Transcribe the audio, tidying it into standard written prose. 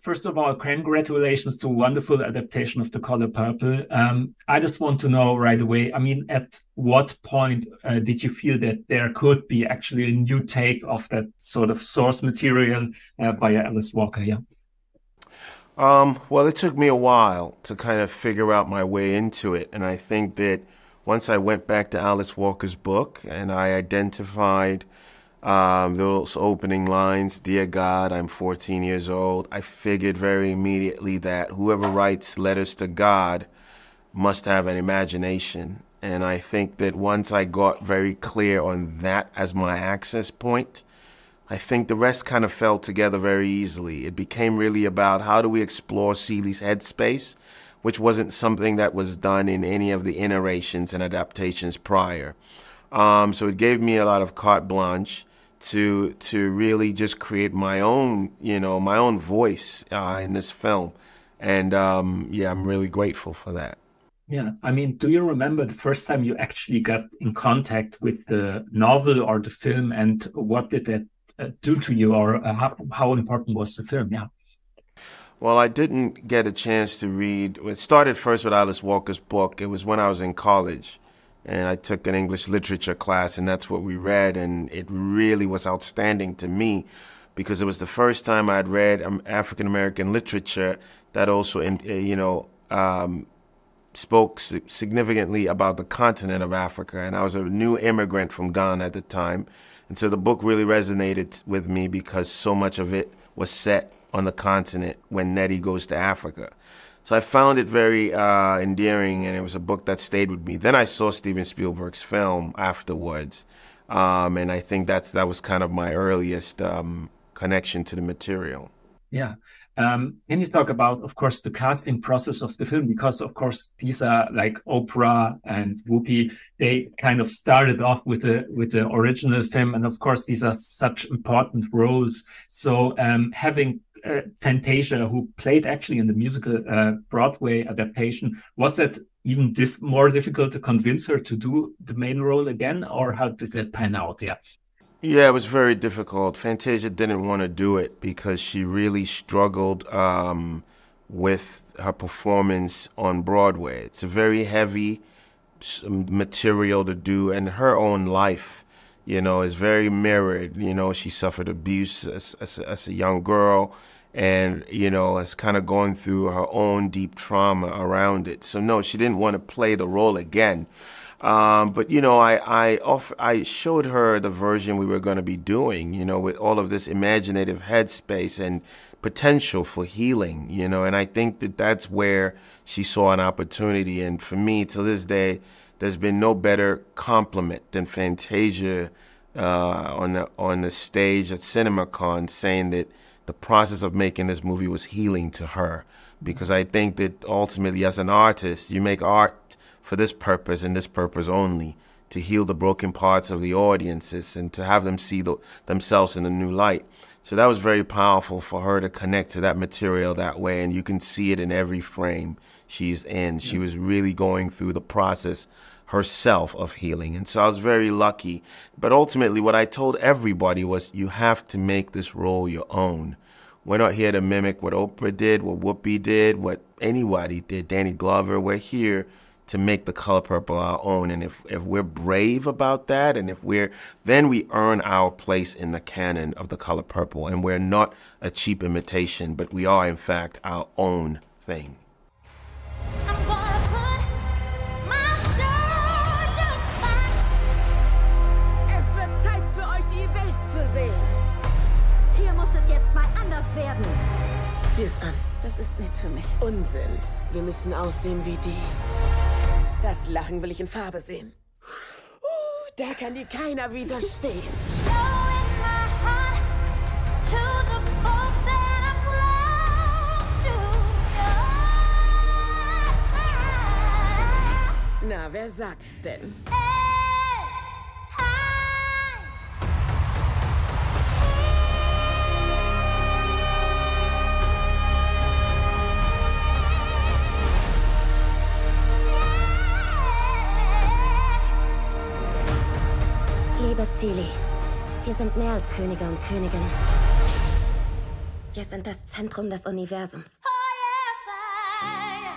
first of all, congratulations to a wonderful adaptation of The Color Purple. I just want to know right away, I mean, at what point did you feel that there could be actually a new take of that sort of source material by Alice Walker? Yeah. Well, it took me a while to kind of figure out my way into it. And I think that once I went back to Alice Walker's book and I identified those opening lines, "Dear God, I'm 14 years old," I figured very immediately that whoever writes letters to God must have an imagination. And I think that once I got very clear on that as my access point, I think the rest kind of fell together very easily. It became really about how do we explore Seeley's headspace, which wasn't something that was done in any of the iterations and adaptations prior. So it gave me a lot of carte blanche to really just create my own, my own voice in this film. And yeah, I'm really grateful for that. Yeah, I mean, do you remember the first time you actually got in contact with the novel or the film, and what did that do to you, or how important was the film? Yeah. Well, I didn't get a chance to read. It started first with Alice Walker's book. It was when I was in college, and I took an English literature class, and that's what we read, and it really was outstanding to me because it was the first time I'd read African-American literature that also, spoke significantly about the continent of Africa, and I was a new immigrant from Ghana at the time. And so the book really resonated with me because so much of it was set on the continent when Nettie goes to Africa. So I found it very endearing, and it was a book that stayed with me. Then I saw Steven Spielberg's film afterwards, and I think that was kind of my earliest connection to the material. Yeah. Can you talk about, of course, the casting process of the film? Because, of course, these are like Oprah and Whoopi. They kind of started off with the original film, and of course, these are such important roles. So having Fantasia, who played actually in the musical Broadway adaptation, was that even more difficult to convince her to do the main role again, or how did that pan out? Yeah. Yeah, it was very difficult. Fantasia didn't want to do it because she really struggled with her performance on Broadway. It's a very heavy material to do, and her own life, is very mirrored. She suffered abuse as a young girl, and, is kind of going through her own deep trauma around it. So no, she didn't want to play the role again. But, I showed her the version we were going to be doing, with all of this imaginative headspace and potential for healing, and I think that that's where she saw an opportunity. And for me, to this day, there's been no better compliment than Fantasia on the stage at CinemaCon saying that the process of making this movie was healing to her. Because I think that ultimately, as an artist, you make art for this purpose and this purpose only, to heal the broken parts of the audiences and to have them see themselves in a new light. So that was very powerful for her to connect to that material that way, and you can see it in every frame she's in. She was really going through the process herself of healing, and so I was very lucky. But ultimately, what I told everybody was, you have to make this role your own. We're not here to mimic what Oprah did, what Whoopi did, what anybody did, Danny Glover. We're here to make The Color Purple our own. And if we're brave about that, and then we earn our place in the canon of The Color Purple, and we're not a cheap imitation, but we are in fact our own thing. I'm gonna put my shoulders back. Es wird Zeit für euch, die Welt zu sehen. Hier muss es jetzt mal anders werden. Zieh es an. Das ist nichts für mich. Unsinn. Wir müssen aussehen wie die. Das Lachen will ich in Farbe sehen. Da kann dir keiner widerstehen. Na, wer sagt's denn? Liebes Seeley, wir sind mehr als Könige und Königinnen. Wir sind das Zentrum des Universums. Oh, yes, I